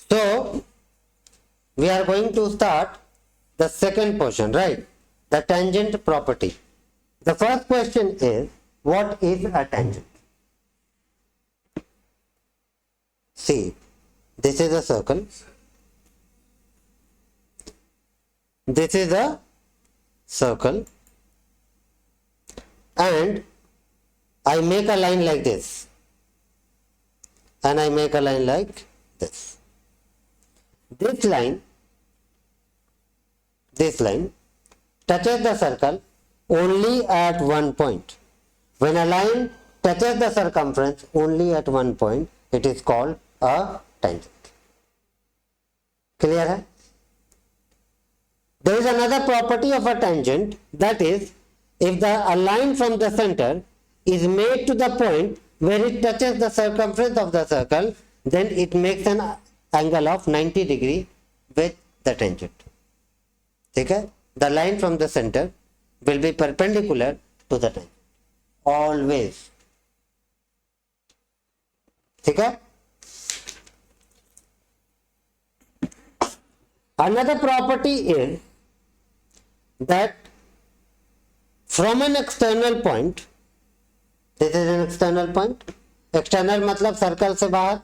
So we are going to start the second portion, right? The tangent property. The first question is, what is a tangent? See, this is a circle. This is a circle, and I make a line like this, and I make a line like this. This line touches the circle only at one point. When a line touches the circumference only at one point, it is called a tangent. Clear hai? There is another property of a tangent, that is, if a line from the center is made to the point where it touches the circumference of the circle, then it makes an angle of 90 degree with the tangent. Okay? The line from the center will be perpendicular to the tangent. Always. Okay? Another property is that from an external point, this is an external point, external मतलब circle से बाहर,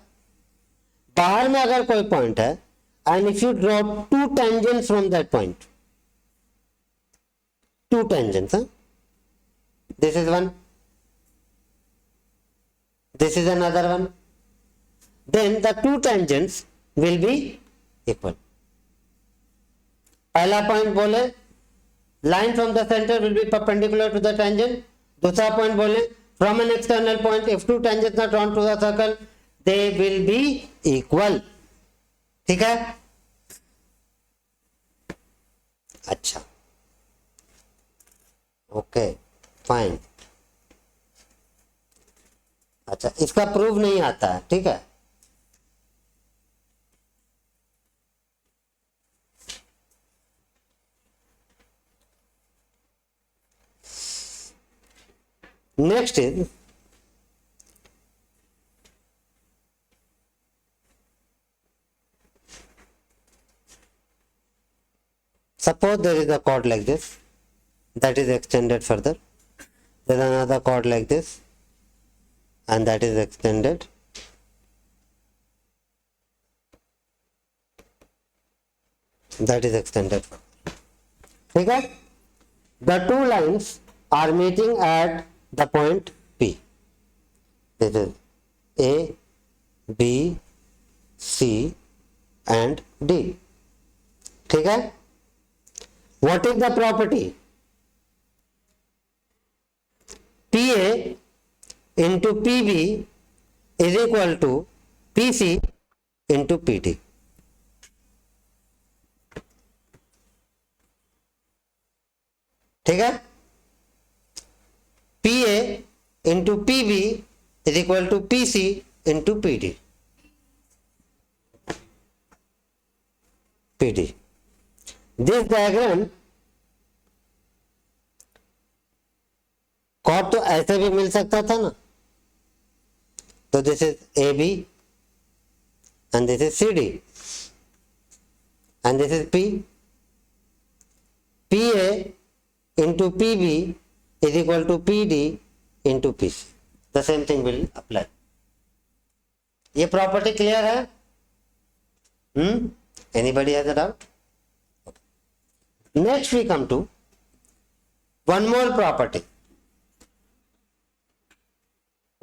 बाहर में अगर कोई point है, and if you draw two tangents from that point, two tangents, this is one, this is another one, then the two tangents will be equal. पहला point बोले line from the center will be perpendicular to the tangent. दूसरा point बोले from an external point, if two tangents are drawn to the circle, they will be equal. ठीक है? अच्छा, okay, fine. अच्छा, इसका proof नहीं आता है, ठीक है? Next is suppose there is a chord like this that is extended further. There is another chord like this and that is extended. That is extended further. Okay? The two lines are meeting at the point P. This is A, B, C and D. ठीक है? What is the property? PA into PB is equal to PC into PD. ठीक है? PA into PB is equal to PC into PD. This diagram chord तो ऐसे भी मिल सकता था ना, तो this is AB and this is CD and this is P. PA into PB is equal to PD into PC. The same thing will apply. ये property clear है? Anybody has a doubt? Next we come to one more property.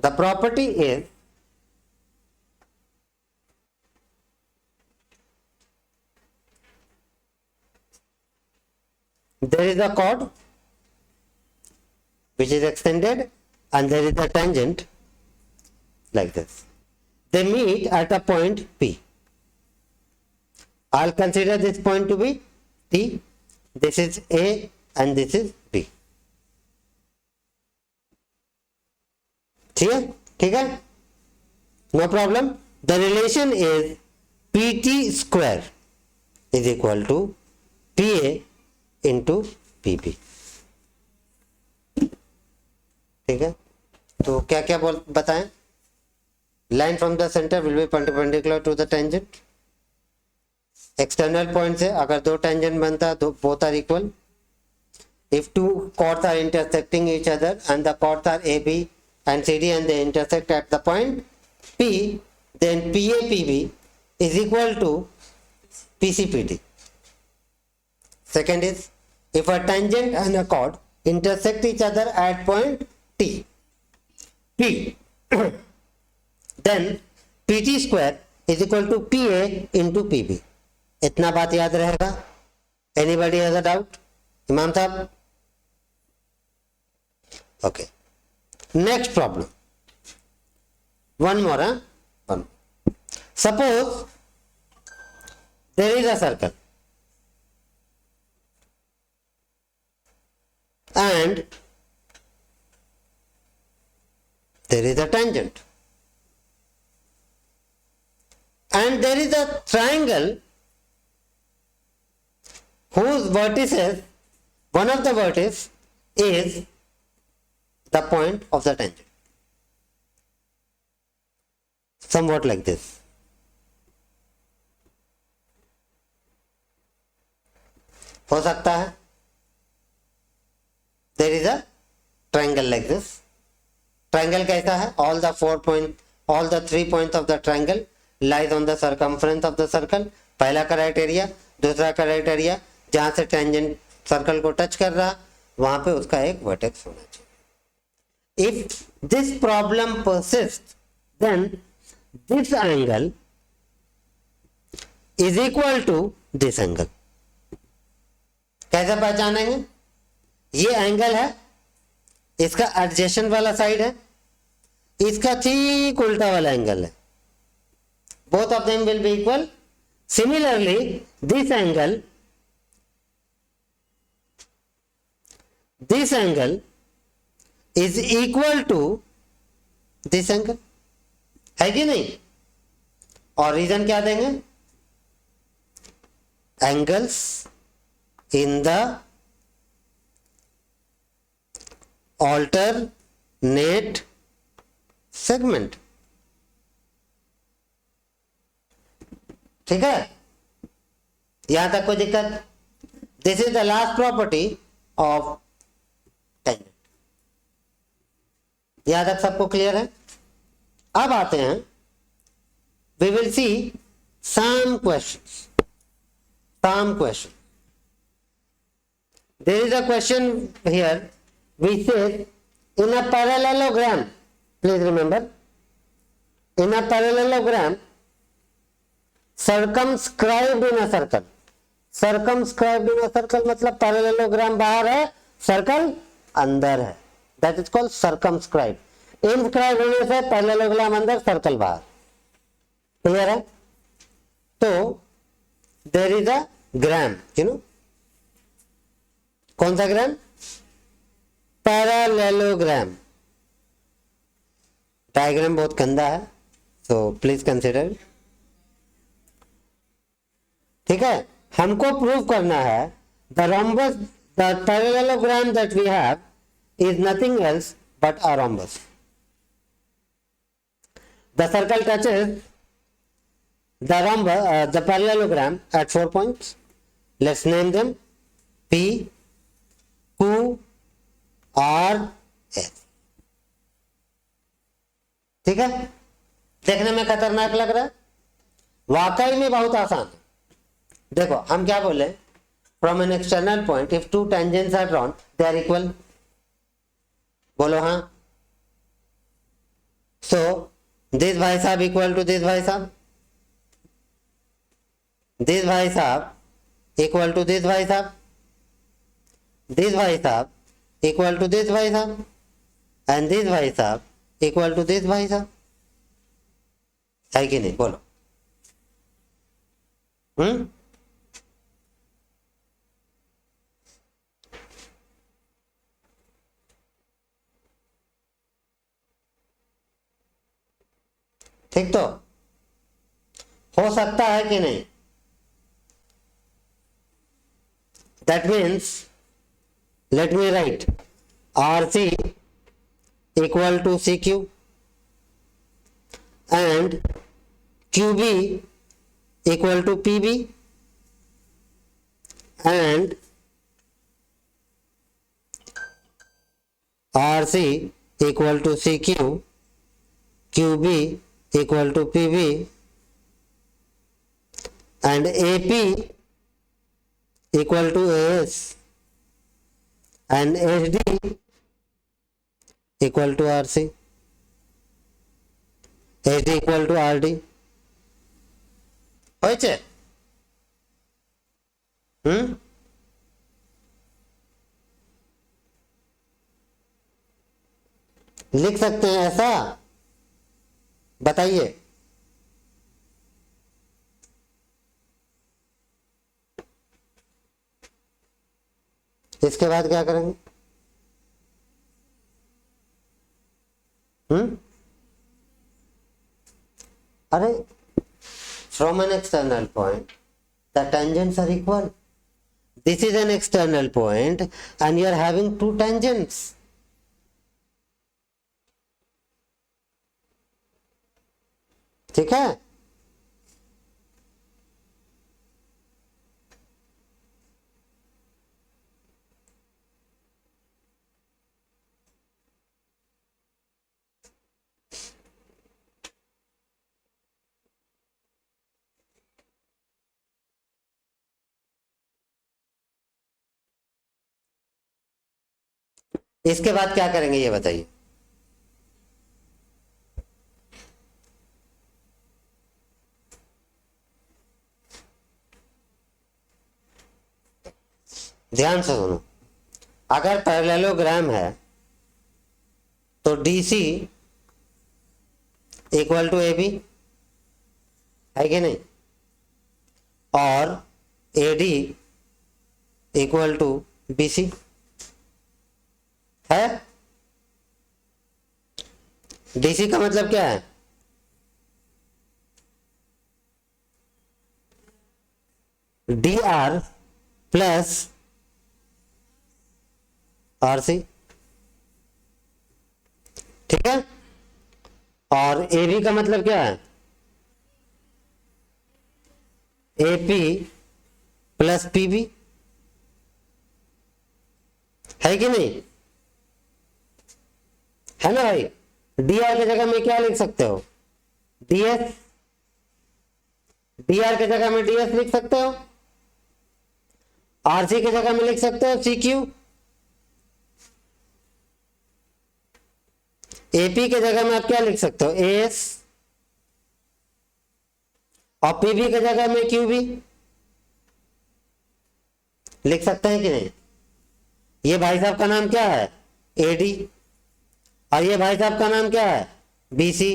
The property is there is a chord which is extended and there is a tangent like this. They meet at a point P. I'll consider this point to be T. This is A and this is B. ठीक है? No problem. The relation is PT square is equal to PA into PB. ठीक है? तो क्या क्या बताएं? Line from the center will be perpendicular to the tangent. External point से अगर दो टेंजेंट बनता है तो both are equal. If two chords are intersecting each other and the chords are AB and CD and they intersect at the point P, then PAPB is equal to PCPD. Second is, if a tangent and a chord intersect each other at point T, P, then PT square is equal to PA into PB. इतना बात याद रहेगा. Anybody has a doubt? इमाम साहब? Okay. Next problem. One more, huh? One. Suppose there is a circle and there is a tangent and there is a triangle whose vertices, one of the vertices is the point of the tangent. Somewhat like this. हो सकता है. There is a triangle like this. Triangle कैसा है? All the 3 points of the triangle lies on the circumference of the circle. पहला criteria. दूसरा criteria, जहां से tangent circle को टच कर रहा वहां पे उसका एक वर्टेक्स होना चाहिए. If this problem persists, then this angle is equal to this angle. कैसे पहचानेंगे? ये एंगल है, इसका एडजेसेंट वाला साइड है, इसका ठीक उल्टा वाला एंगल है. Both of them will be equal. Similarly, this angle is equal to this angle. है कि नहीं? और रीजन क्या देंगे? Angles in the alternate segment. ठीक है? यहां तक कोई दिक्कत? This is the last property of tangent. यहां तक सबको क्लियर है? अब आते हैं, we will see some questions. There is a question here which says, in a parallelogram, please remember, in a parallelogram circumscribed in a circle. Circumscribed in a circle मतलब parallelogram बाहर है, सर्कल अंदर है. That is called circumscribed. Inscribed होने से parallelogram अंदर, circle बाहर. Clear है? तो there is a gram, you know, कौन सा ग्राम? पैरेललोग्राम. डायग्राम बहुत गंदा है, सो प्लीज कंसिडर. ठीक है? हमको प्रूव करना है the rhombus, the parallelogram that we have is nothing else but a rhombus. The circle touches the rhombus, the parallelogram at 4 points. Let's name them P, Q, R, S. ठीक है? देखने में खतरनाक लग रहा है, वाकई में बहुत आसान है. देखो हम क्या बोले, from an external point if two tangents are drawn they are equal. बोलो हाँ. सो दिस भाई साहब इक्वल टू दिस भाई साहब, दिस भाई साहब इक्वल टू दिस भाई साहब, दिस भाई साहब इक्वल टू दिस भाई साहब, एंड दिस भाई साहब इक्वल टू दिस भाई साहब. है कि नहीं? बोलो. ठीक तो हो सकता है कि नहीं? That means, let me write RC equal to CQ and QB equal to PB and RC equal to CQ, QB equal to PB, and AP equal to AS, and HD equal to RC, HD equal to RD. হয়েছে? लिख सकते हैं ऐसा? बताइए। इसके बाद क्या करेंगे? अरे from an external point the tangents are equal. This is an external point and you are having two tangents. ठीक है? इसके बाद क्या करेंगे ये बताइए। ध्यान से सुनो, अगर पैरेललोग्राम है तो DC इक्वल टू AB है कि नहीं, और AD इक्वल टू BC है। DC का मतलब क्या है? DR प्लस RC, ठीक है। और AB का मतलब क्या है? AP प्लस PB, है कि नहीं? है ना भाई? DR की जगह में क्या लिख सकते हो? DS। DR की जगह में DS लिख सकते हो, RC की जगह में लिख सकते हो CQ, AP की जगह में आप क्या लिख सकते हो? AS, और PB की जगह में QB लिख सकते हैं कि नहीं? ये भाई साहब का नाम क्या है? AD, और ये भाई साहब का नाम क्या है? BC।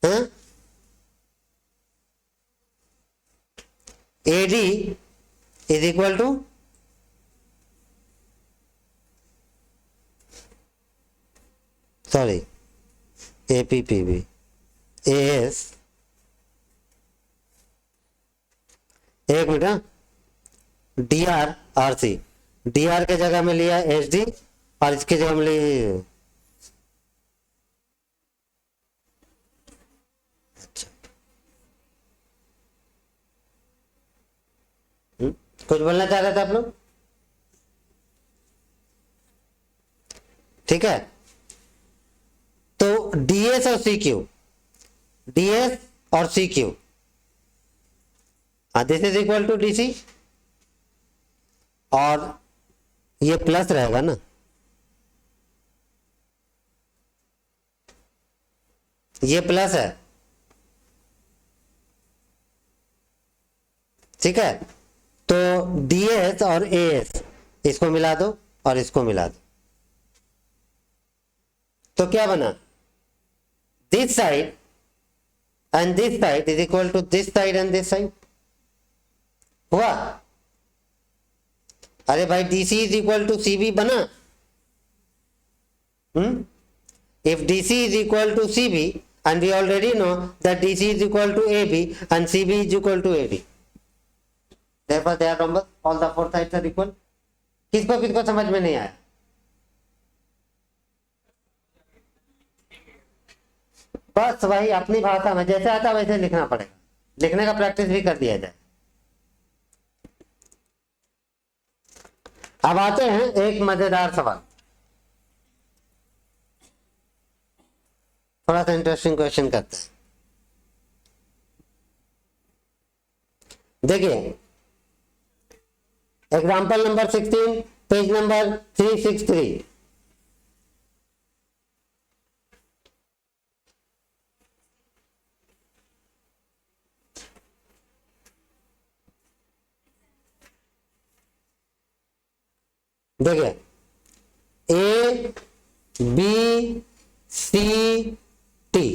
हाँ? AD is equal to sorry APPB, AS, एक मिनट, DR RC, DR के जगह में लिया HD और इसके जगह में लिए अच्छा। कुछ बोलना चाह रहे थे आप लोग? ठीक है, तो DS और CQ, DS और CQ, this is equal to DC, और ये प्लस रहेगा ना, ये प्लस है, ठीक है। तो DS और AS इसको मिला दो और इसको मिला दो, तो क्या बना? This side and this side is equal to this side and this side हुआ। अरे भाई DC is equal to CB बना। If DC is equal to CB and we already know that DC is equal to AB and CB is equal to AD, therefore they are numbers, all the four sides are equal। किसको किसको समझ में नहीं आया? बस वही अपनी भाषा में जैसे आता वैसे लिखना पड़ेगा, लिखने का प्रैक्टिस भी कर दिया जाए। अब आते हैं एक मजेदार सवाल, थोड़ा सा इंटरेस्टिंग क्वेश्चन करते हैं। देखिए एग्जाम्पल नंबर 16, पेज नंबर 363। देखिए A B C T,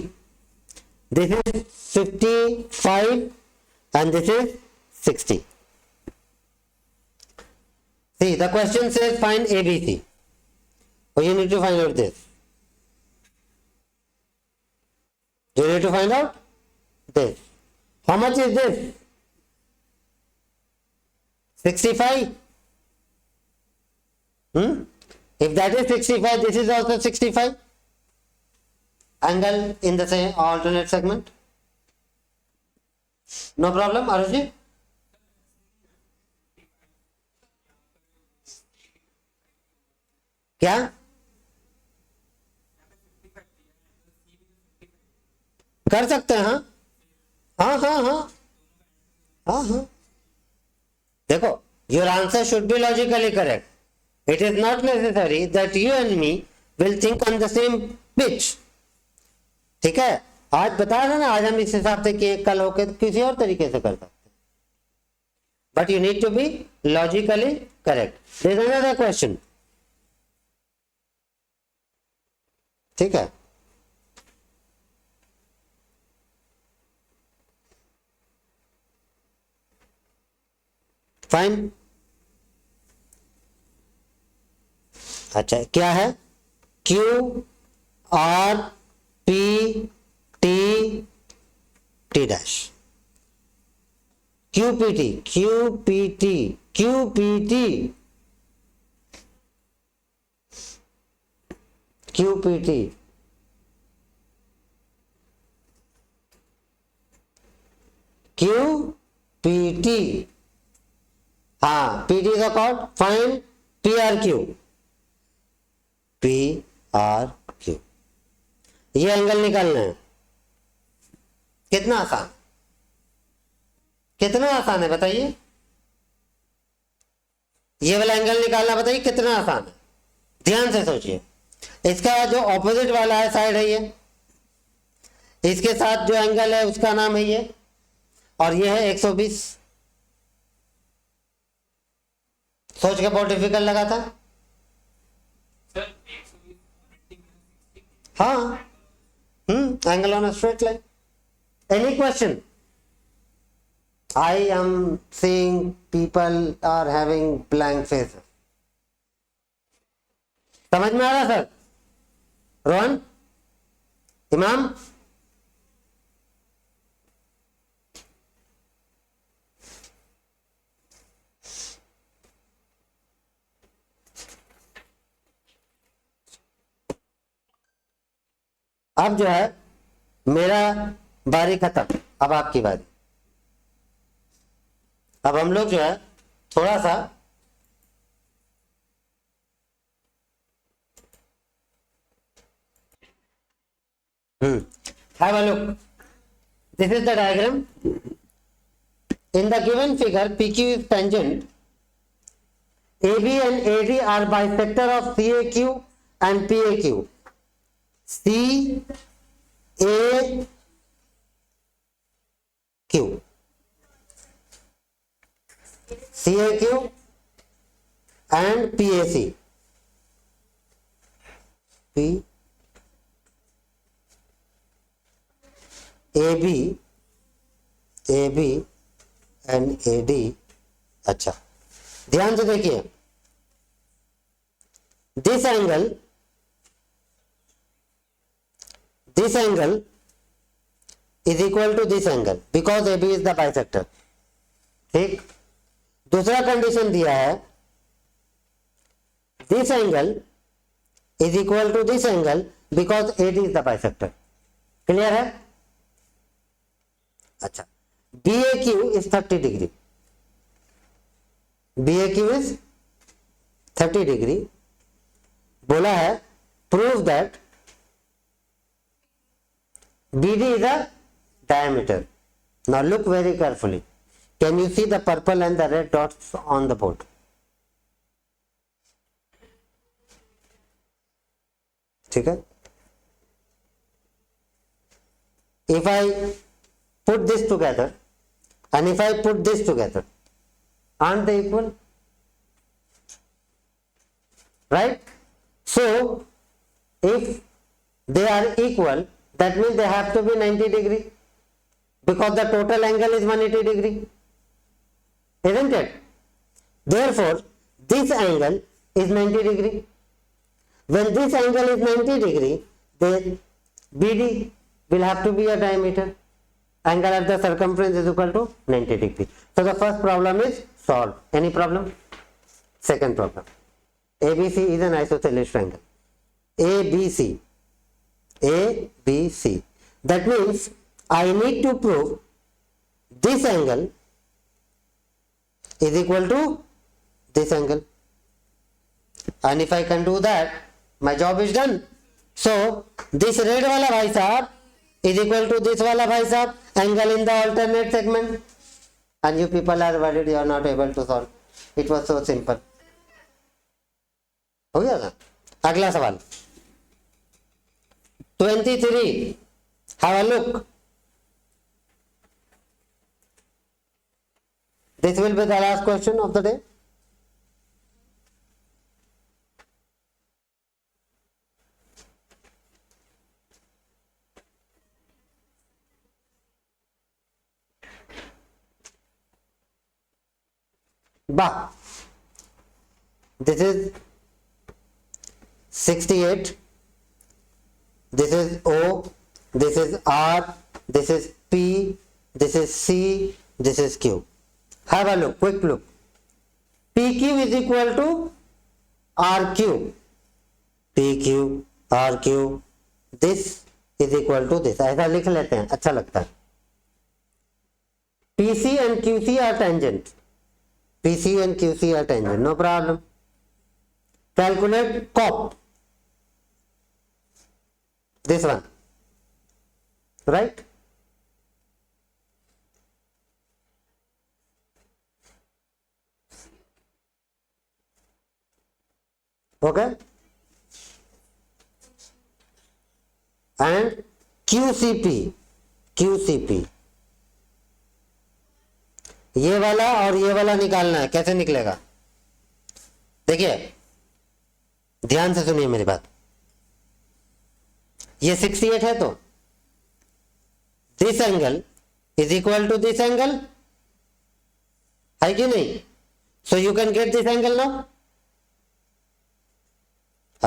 this is 55 and this is 60. See, the question says find ABC. So you need to find out this. You need to find out this. How much is this? 65. If that is 65, this is also 65. Angle in the same alternate segment. No problem, Aruji? क्या कर सकते हैं? हाँ हाँ हाँ हाँ हाँ हाँ। देखो, your answer should be logically correct. It is not necessary that you and me will think on the same pitch. ठीक है, आज बता रहे ना, आज हम इस हिसाब से किए, कल होके किसी और तरीके से कर सकते हैं, but you need to be logically correct. There is another question, ठीक है। फाइन, अच्छा क्या है? Q R P T T dash, QPT QPT QPT QPT QPT, हाँ पीटी का chord, fine P R Q, P R Q, ये angle निकालना है। कितना आसान, कितना आसान है बताइए, ये वाला एंगल निकालना बताइए कितना आसान है, ध्यान से सोचिए। इसका जो ऑपोजिट वाला है साइड है ये, इसके साथ जो एंगल है उसका नाम है ये, और ये है 120। सोच के बहुत डिफिकल्ट लगा था? हाँ, angle on a straight line. Any question? I am seeing people are having blank faces. समझ में आ रहा सर? रोहन, इमाम, अब जो है मेरा बारी खत्म, अब आपकी बारी। अब हम लोग जो है थोड़ा सा have a look. This is the diagram. In the given figure, PQ is tangent. AB and AD are bisector of CAQ and PAQ. CAQ. CAQ and PAC. P AB and AD। अच्छा ध्यान से देखिए, this angle is equal to this angle because AB is the bisector। ठीक, दूसरा condition दिया है, this angle is equal to this angle because AD is the bisector। Clear है? अच्छा, BAQ is 30 degree, BAQ is 30 degree, बोला है prove that BD is a diameter. Now look very carefully. Can you see the purple and the red dots on the board? ठीक है. If I put this together and if I put this together, aren't they equal? Right? So if they are equal, that means they have to be 90 degree because the total angle is 180 degree, isn't it? Therefore, this angle is 90 degree. When this angle is 90 degree, then BD will have to be a diameter. Angle at the circumference is equal to 90 degree. So the first problem is solved. Any problem? Second problem. ABC is an isosceles triangle. ABC. ABC. That means I need to prove this angle is equal to this angle. And if I can do that, my job is done. So this red wala bhai sahab is equal to this wala bhai sahab, angle in the alternate segment. And you people are worried you are not able to solve. It was so simple. हो गया ना. अगला सवाल 23. Have a look. This will be the last question of the day. Bah. This is 68. This is O, this is R, this is P, this is C, this is Q. Have a look, quick look. PQ is equal to RQ. PQ, RQ. This is equal to this. ऐसा लिख लेते हैं, अच्छा लगता है. PC and QC are tangent. PC and QC are tangent, no problem. Calculate COP. This one, right? Okay. And QCP, QCP. ये वाला और ये वाला निकालना है. कैसे निकलेगा? देखिए, ध्यान से सुनिए मेरी बात. ये 68 है तो this angle is equal to this angle है कि नहीं? So you can get this angle now.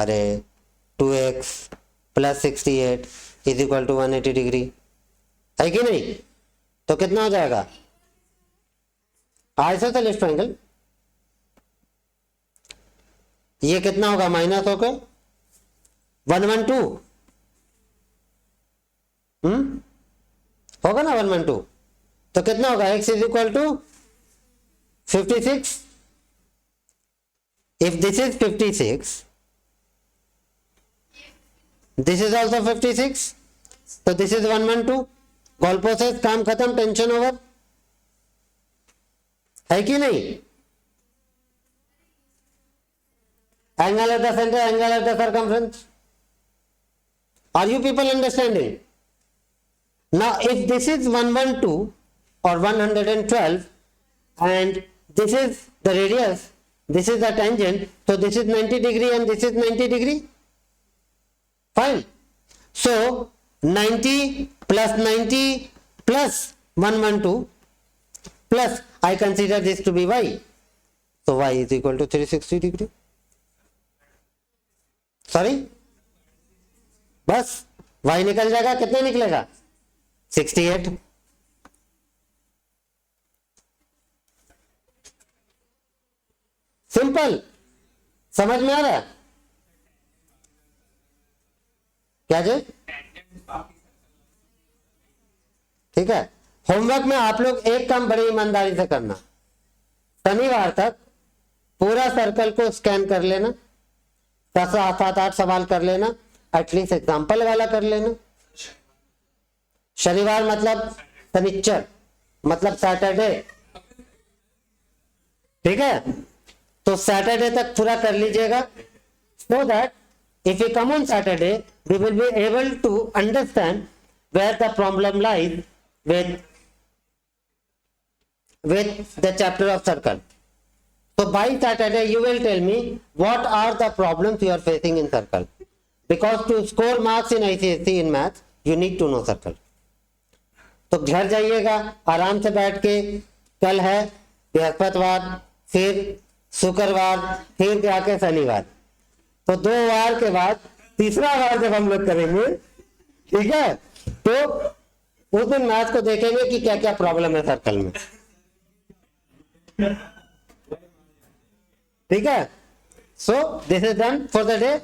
अरे 2x plus 68 is equal to 180 degree है कि नहीं? तो कितना हो जाएगा? Isosceles triangle. ये कितना होगा? माइनस होकर 112 होगा ना. 112 तो कितना होगा? x is equal to 56. If this is 56, this is also 56, तो दिस इज 112. कॉल प्रोसेस, काम खत्म, टेंशन ओवर है कि नहीं? Angle at the centre, angle at the circumference. Are you people understanding? Now if this is 112 or 112 and this is the radius, this is the tangent, so this is 90 degree and this is 90 degree. Fine. So 90 plus 90 plus 112 plus I consider this to be y. So y is equal to 360 degree. Sorry? बस y निकल जाएगा. कितना निकलेगा? 68. Simple. समझ में आ रहा है क्या जी? ठीक है. होमवर्क में आप लोग एक काम बड़ी ईमानदारी से करना. शनिवार तक पूरा सर्कल को स्कैन कर लेना, 7-8 सवाल कर लेना, एटलीस्ट एग्जाम्पल वाला कर लेना। शनिवार मतलब शनिचर, मतलब सैटरडे, ठीक है, तो सैटरडे तक पूरा कर लीजिएगा, so that if we come on Saturday we will be able to understand where the problem lies with the chapter of circle. So by Saturday you will tell me what are the problems you are facing in circle, because to score marks in ICSE in maths you need to know circle. तो घर जाइएगा आराम से बैठ के, कल है बृहस्पतिवार, फिर शुक्रवार, फिर जाके शनिवार, तो 2 वार के बाद तीसरा वार जब हम लोग करेंगे, ठीक है, तो उस दिन मैथ को देखेंगे कि क्या क्या प्रॉब्लम है सर्कल में, ठीक है। So this is done for the day.